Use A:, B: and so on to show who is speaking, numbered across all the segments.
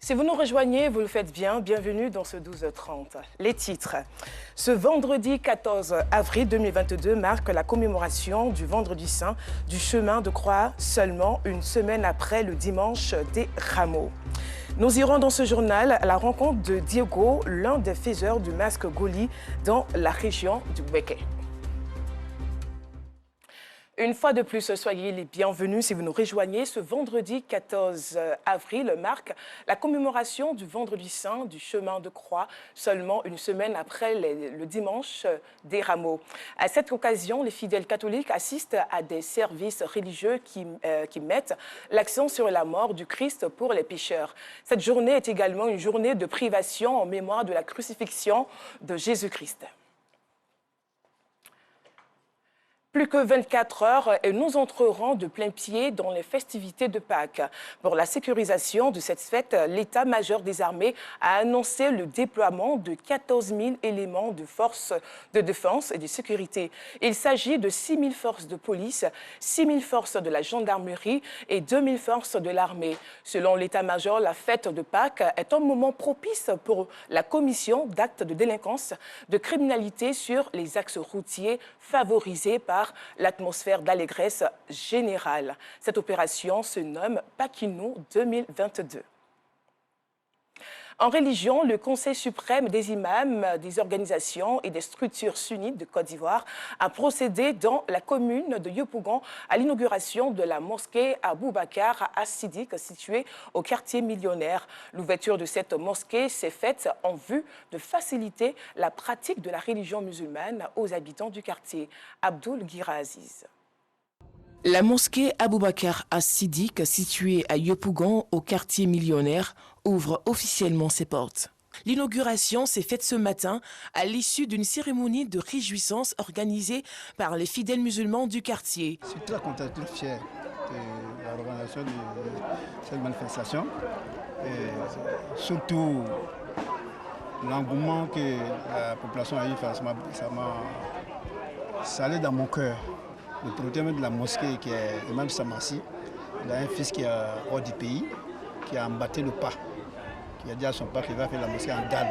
A: Si vous nous rejoignez, vous le faites bien. Bienvenue dans ce 12h30. Les titres. Ce vendredi 14 avril 2022 marque la commémoration du Vendredi Saint du chemin de croix, seulement une semaine après le dimanche des Rameaux. Nous irons dans ce journal à la rencontre de Diego, l'un des faiseurs du masque Goli dans la région du Bouéké. Une fois de plus, soyez les bienvenus si vous nous rejoignez. Ce vendredi 14 avril marque la commémoration du Vendredi Saint du chemin de croix, seulement une semaine après le dimanche des Rameaux. À cette occasion, les fidèles catholiques assistent à des services religieux qui mettent l'accent sur la mort du Christ pour les pécheurs. Cette journée est également une journée de privation en mémoire de la crucifixion de Jésus-Christ. Plus que 24 heures et nous entrerons de plein pied dans les festivités de Pâques. Pour la sécurisation de cette fête, l'état-major des armées a annoncé le déploiement de 14 000 éléments de forces de défense et de sécurité. Il s'agit de 6 000 forces de police, 6 000 forces de la gendarmerie et 2 000 forces de l'armée. Selon l'état-major, la fête de Pâques est un moment propice pour la commission d'actes de délinquance, de criminalité sur les axes routiers favorisés par l'atmosphère d'allégresse générale. Cette opération se nomme Paquino 2022. En religion, le Conseil suprême des imams, des organisations et des structures sunnites de Côte d'Ivoire a procédé dans la commune de Yopougon à l'inauguration de la mosquée Aboubakar As-Siddiq située au quartier millionnaire. L'ouverture de cette mosquée s'est faite en vue de faciliter la pratique de la religion musulmane aux habitants du quartier. Abdoul Guiraziz. La mosquée Aboubakar As-Siddiq, située à Yopougon, au quartier millionnaire, ouvre officiellement ses portes. L'inauguration s'est faite ce matin à l'issue d'une cérémonie de réjouissance organisée par les fidèles musulmans du quartier.
B: Je suis très content, très fier de l'organisation de cette manifestation et surtout l'engouement que la population a eu, ça allait dans mon cœur. Le propriétaire de la mosquée, qui est Imam Samassi, il a un fils qui est hors du pays, qui a embatté le pas, qui a dit à son père qu'il va faire la mosquée en dalle.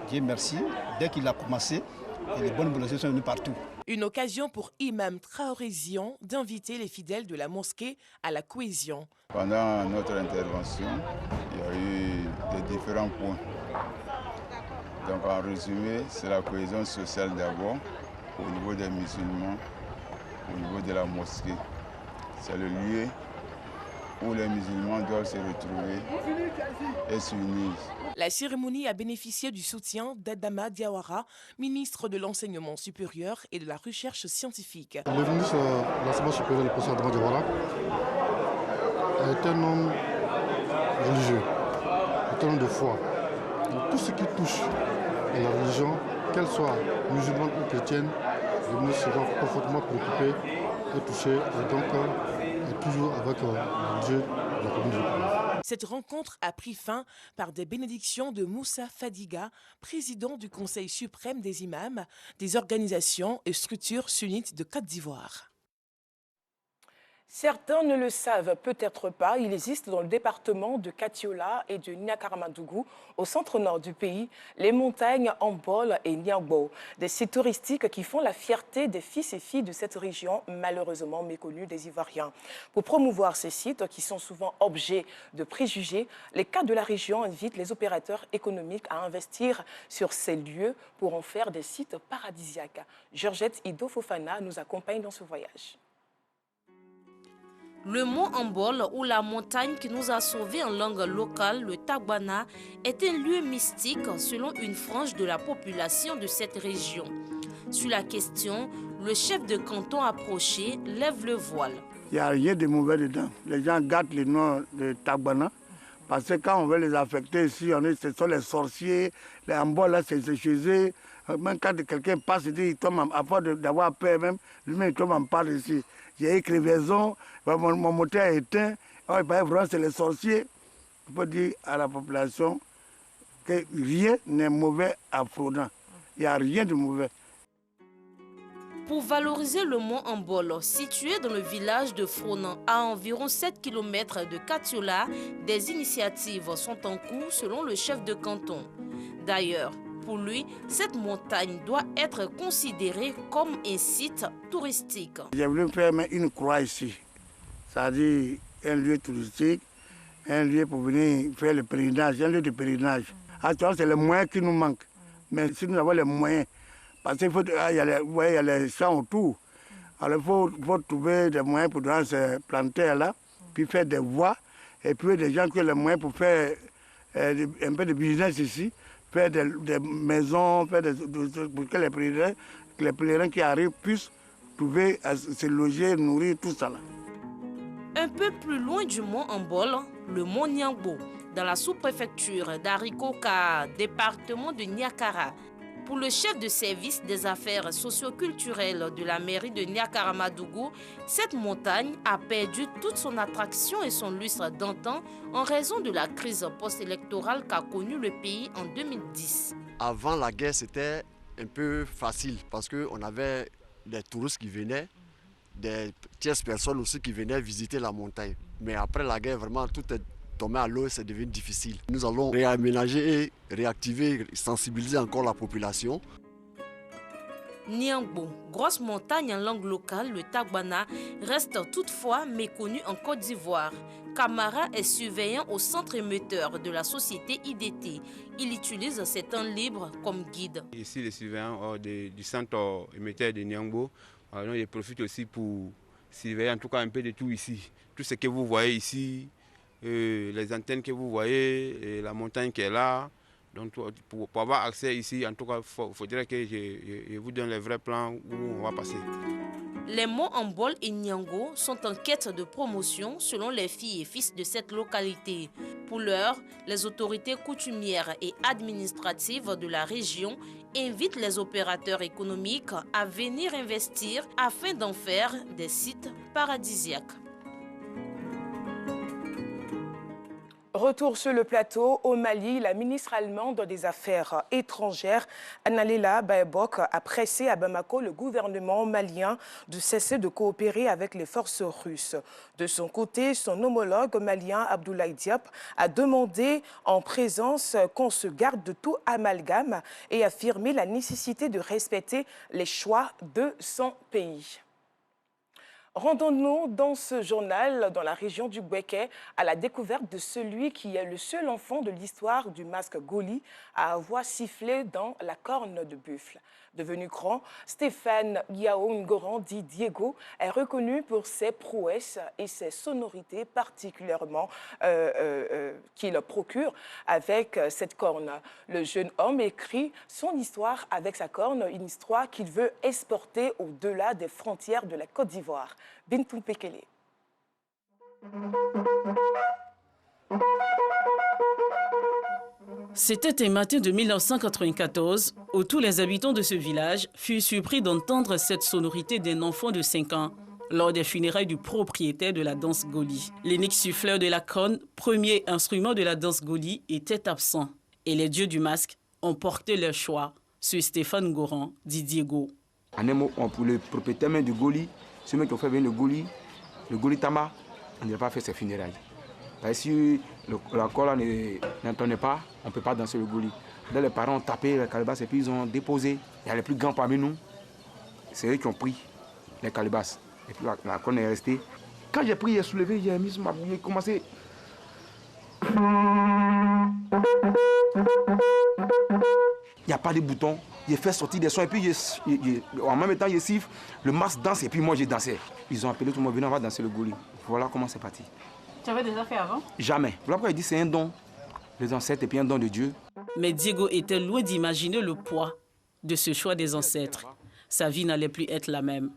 B: Dieu merci, dès qu'il a commencé, et les bonnes volontés sont venues partout.
A: Une occasion pour Imam Traorézian d'inviter les fidèles de la mosquée à la cohésion.
C: Pendant notre intervention, il y a eu des différents points. Donc en résumé, c'est la cohésion sociale d'abord, au niveau des musulmans, au niveau de la mosquée. C'est le lieu où les musulmans doivent se retrouver et s'unir.
A: La cérémonie a bénéficié du soutien d'Adama Diawara, ministre de l'Enseignement supérieur et de la Recherche scientifique.
D: Le ministre de l'Enseignement supérieur, le professeur Adama Diawara, est un homme religieux, est un homme de foi. Donc, tout ce qui touche à la religion, qu'elle soit musulmane ou chrétienne, le ministre sera parfaitement préoccupé et touché, et donc toujours avec Dieu de la commune de Yopougon.
A: Cette rencontre a pris fin par des bénédictions de Moussa Fadiga, président du Conseil suprême des imams, des organisations et structures sunnites de Côte d'Ivoire. Certains ne le savent peut-être pas, il existe dans le département de Katiola et de Niakaramadougou, au centre-nord du pays, les montagnes Ambol et Niangbo, des sites touristiques qui font la fierté des fils et filles de cette région malheureusement méconnue des Ivoiriens. Pour promouvoir ces sites, qui sont souvent objets de préjugés, les cadres de la région invitent les opérateurs économiques à investir sur ces lieux pour en faire des sites paradisiaques. Georgette Ido Fofana nous accompagne dans ce voyage.
E: Le mont Ambol, ou la montagne qui nous a sauvés en langue locale, le Tagbana, est un lieu mystique selon une frange de la population de cette région. Sur la question, le chef de canton approché lève le voile.
F: Il n'y a rien de mauvais dedans. Les gens gardent le nom de Tagbana parce que quand on veut les affecter ici, ce sont les sorciers, les Ambol, là, c'est chez eux. Même quand quelqu'un passe, il tombe, à force d'avoir peur même, lui-même il tombe en parle ici. J'ai écrit raison, mon moteur est éteint, il paraît vraiment c'est les sorciers. Il faut dire à la population que rien n'est mauvais à Frodan. Il n'y a rien de mauvais.
E: Pour valoriser le mont Ambol, situé dans le village de Fronan, à environ 7 km de Katiola, des initiatives sont en cours selon le chef de canton. D'ailleurs, pour lui, cette montagne doit être considérée comme un site touristique.
F: J'ai voulu faire une croix ici, c'est-à-dire un lieu touristique, un lieu pour venir faire le pèlerinage, un lieu de pèlerinage. Actuellement, c'est le moyen qui nous manque. Mais si nous avons les moyens, parce qu'il y a les champs autour, alors il faut trouver des moyens pour donner ces plantaires-là, puis faire des voies, et puis des gens qui ont les moyens pour faire un peu de business ici, faire des maisons, faire pour que les pèlerins qui arrivent puissent trouver à se loger, nourrir, tout ça là.
E: Un peu plus loin du mont Ambol, le mont Niangbo, dans la sous-préfecture d'Arikoka, département de Niakara. Pour le chef de service des affaires socio-culturelles de la mairie de Niakara-Madougou, cette montagne a perdu toute son attraction et son lustre d'antan en raison de la crise post-électorale qu'a connue le pays en 2010.
G: Avant la guerre, c'était un peu facile parce qu'on avait des touristes qui venaient, des tierces personnes aussi qui venaient visiter la montagne. Mais après la guerre, vraiment, tout est tombé à l'eau, c'est devenu difficile. Nous allons réaménager et réactiver, sensibiliser encore la population.
E: Niangbo, grosse montagne en langue locale, le Tagbana, reste toutefois méconnu en Côte d'Ivoire. Camara est surveillant au centre émetteur de la société IDT. Il utilise ses temps libres comme guide.
H: Ici, les surveillants du centre émetteur de Niangbo, il profite aussi pour surveiller en tout cas un peu de tout ici. Tout ce que vous voyez ici, les antennes que vous voyez, et la montagne qui est là. Donc pour avoir accès ici, en tout cas, il faudrait que je vous donne les vrais plans où on va passer.
E: Les monts Ambol et Niango sont en quête de promotion selon les filles et fils de cette localité. Pour l'heure, les autorités coutumières et administratives de la région invitent les opérateurs économiques à venir investir afin d'en faire des sites paradisiaques.
A: Retour sur le plateau, au Mali, la ministre allemande des Affaires étrangères, Annalena Baerbock, a pressé à Bamako le gouvernement malien de cesser de coopérer avec les forces russes. De son côté, son homologue malien, Abdoulaye Diop, a demandé en présence qu'on se garde de tout amalgame et affirmé la nécessité de respecter les choix de son pays. Rendons-nous dans ce journal, dans la région du Bouéké, à la découverte de celui qui est le seul enfant de l'histoire du masque Goli à avoir sifflé dans la corne de buffle. Devenu grand, Stéphane Yaoungoran, dit Diego, est reconnu pour ses prouesses et ses sonorités particulièrement qu'il procure avec cette corne. Le jeune homme écrit son histoire avec sa corne, une histoire qu'il veut exporter au-delà des frontières de la Côte d'Ivoire. Bintou Pekele.
I: C'était un matin de 1994 où tous les habitants de ce village furent surpris d'entendre cette sonorité d'un enfant de 5 ans lors des funérailles du propriétaire de la danse Goli. L'unique souffleur de la corne, premier instrument de la danse Goli, était absent et les dieux du masque ont porté leur choix sur Stéphane Goran, dit Diego.
J: En un mot, pour le propriétaire même du Goli, ceux qui ont fait venir le Goli Tama, on n'a pas fait ses funérailles. Parce que si la colle n'entendait pas, on ne peut pas danser le Goli. Là, les parents ont tapé les calebasses et puis ils ont déposé. Il y a les plus grands parmi nous. C'est eux qui ont pris les calebasses. Et puis la colle est restée. Quand j'ai pris, j'ai soulevé, j'ai mis sur ma bouille, j'ai commencé. Il n'y a pas de bouton. J'ai fait sortir des sons et puis en même temps, je siffle, le masque danse et puis moi, j'ai dansé. Ils ont appelé tout le monde, venez, on va danser le Goli. Voilà comment c'est parti.
I: Tu avais déjà fait avant?
J: Jamais. Voilà pourquoi il dit c'est un don des ancêtres et puis un don de Dieu.
I: Mais Diego était loin d'imaginer le poids de ce choix des ancêtres. Sa vie n'allait plus être la même.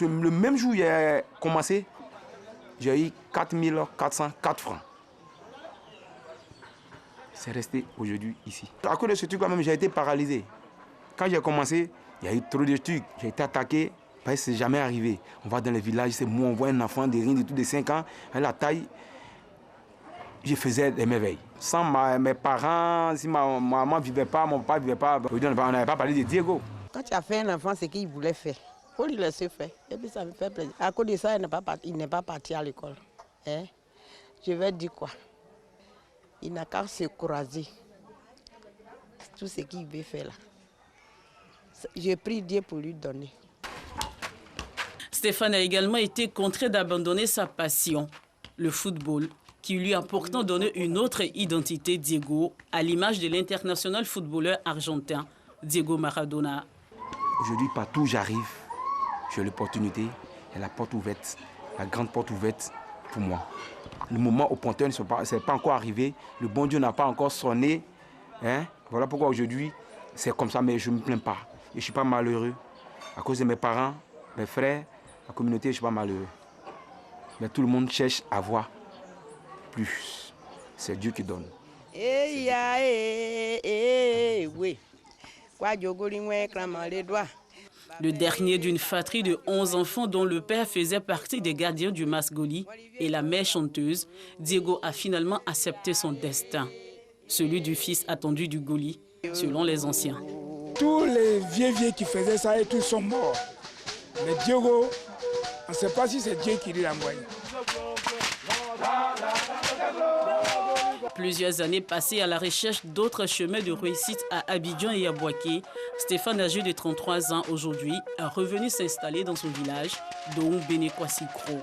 J: Le même jour où j'ai commencé, j'ai eu 4404 francs. C'est resté aujourd'hui ici. À cause de ce truc, quand même, j'ai été paralysé. Quand j'ai commencé, il y a eu trop de trucs. J'ai été attaqué, parce que c'est jamais arrivé. On va dans les villages, c'est moi, on voit un enfant de rien du tout de 5 ans, à la taille. Je faisais des merveilles. Sans mes parents, si ma maman ne vivait pas, mon papa ne vivait pas, on n'avait pas parlé de Diego.
K: Quand tu as fait un enfant, c'est qu'il voulait faire. faut lui laisser faire. Et puis ça me fait plaisir. À cause de ça, il n'est pas parti à l'école. Hein? Je vais dire quoi? Il n'a qu'à se croiser. Tout ce qu'il veut faire là. J'ai pris Dieu pour lui donner.
I: Stéphane a également été contraint d'abandonner sa passion, le football, qui lui a pourtant donné une autre identité, Diego, à l'image de l'international footballeur argentin, Diego Maradona.
J: Aujourd'hui, partout où j'arrive, j'ai l'opportunité et la porte ouverte, la grande porte ouverte pour moi. Le moment opportun n'est pas encore arrivé, le bon Dieu n'a pas encore sonné. Hein? Voilà pourquoi aujourd'hui, c'est comme ça, mais je ne me plains pas. Et je ne suis pas malheureux. À cause de mes parents, mes frères, la communauté, je ne suis pas malheureux. Mais tout le monde cherche à voir plus. C'est Dieu qui donne.
K: Oui.
I: Le dernier d'une fratrie de 11 enfants dont le père faisait partie des gardiens du Mas Goli et la mère chanteuse, Diego a finalement accepté son destin, celui du fils attendu du Goli, selon les anciens.
L: Tous les vieux qui faisaient ça et tous sont morts. Mais Diego, on ne sait pas si c'est Dieu qui l'a envoyé.
I: Plusieurs années passées à la recherche d'autres chemins de réussite à Abidjan et à Bouaké, Stéphane, âgé de 33 ans aujourd'hui, est revenu s'installer dans son village, Doum Benekwasikro.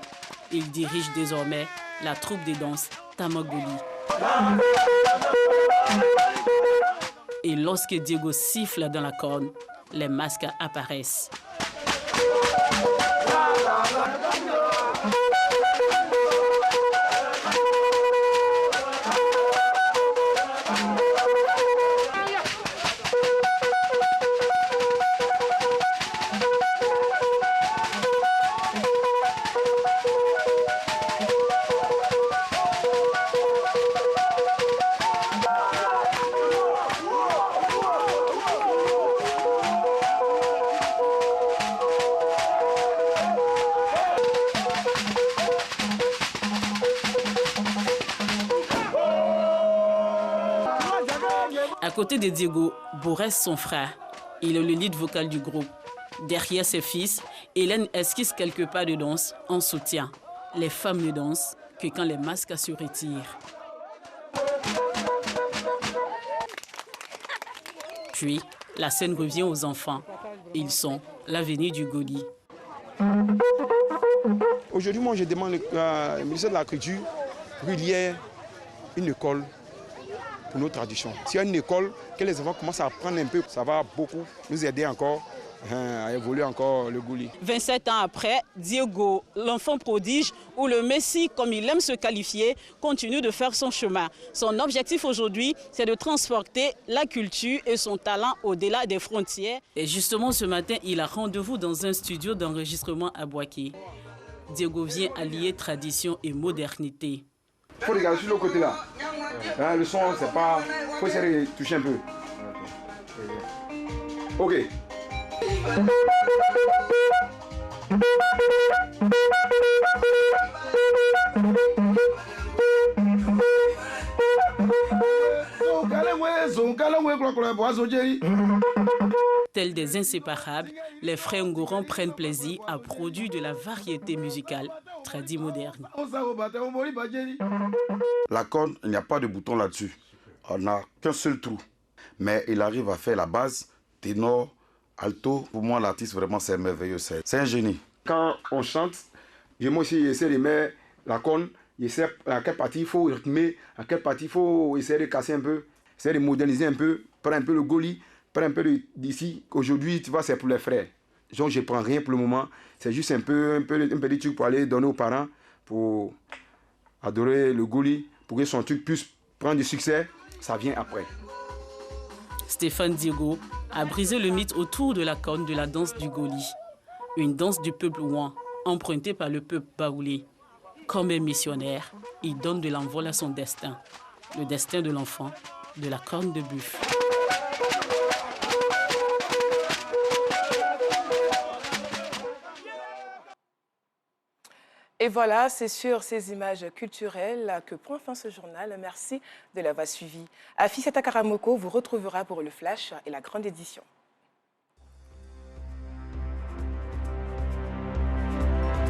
I: Il dirige désormais la troupe de danse Tamagoli. Et lorsque Diego siffle dans la corne, les masques apparaissent. À côté de Diego, Borès, son frère, il est le lead vocal du groupe. Derrière ses fils, Hélène esquisse quelques pas de danse en soutien. Les femmes ne dansent que quand les masques se retirent. Puis, la scène revient aux enfants. Ils sont l'avenir du Goli.
M: Aujourd'hui, moi, je demande au ministère de la Culture qu'il y ait une école pour nos traditions. S'il y a une école, que les enfants commencent à apprendre un peu, ça va beaucoup nous aider encore à évoluer encore le Goli.
I: 27 ans après, Diego, l'enfant prodige, ou le Messie, comme il aime se qualifier, continue de faire son chemin. Son objectif aujourd'hui, c'est de transporter la culture et son talent au-delà des frontières. Et justement, ce matin, il a rendez-vous dans un studio d'enregistrement à Bouaké. Diego vient allier tradition et modernité.
J: Il faut regarder sur le côté là. Hein, le son, c'est pas... Il faut essayer de toucher un peu. Ok.
I: Tels des inséparables, les frères Ngoran prennent plaisir à produire de la variété musicale tradie moderne.
N: La corne, il n'y a pas de bouton là-dessus. On n'a qu'un seul trou. Mais il arrive à faire la base, ténor, alto. Pour moi, l'artiste, vraiment, c'est merveilleux. C'est un génie.
J: Quand on chante, moi aussi, j'essaie de mettre la corne. J'essaie à quelle partie il faut rythmer, à quelle partie il faut essayer de casser un peu, essayer de moderniser un peu, prendre un peu le Goli, prendre un peu d'ici. Aujourd'hui, tu vois, c'est pour les frères. Donc, je ne prends rien pour le moment. C'est juste un petit truc pour aller donner aux parents, pour adorer le Goli, pour que son truc puisse prendre du succès. Ça vient après.
I: Stéphane Diego a brisé le mythe autour de la corne de la danse du Goli. Une danse du peuple ouan, empruntée par le peuple baoulé. Comme un missionnaire, il donne de l'envol à son destin. Le destin de l'enfant, de la corne de buffle.
A: Et voilà, c'est sur ces images culturelles que prend fin ce journal. Merci de l'avoir suivi. Afiseta Karamoko vous retrouvera pour le Flash et la grande édition.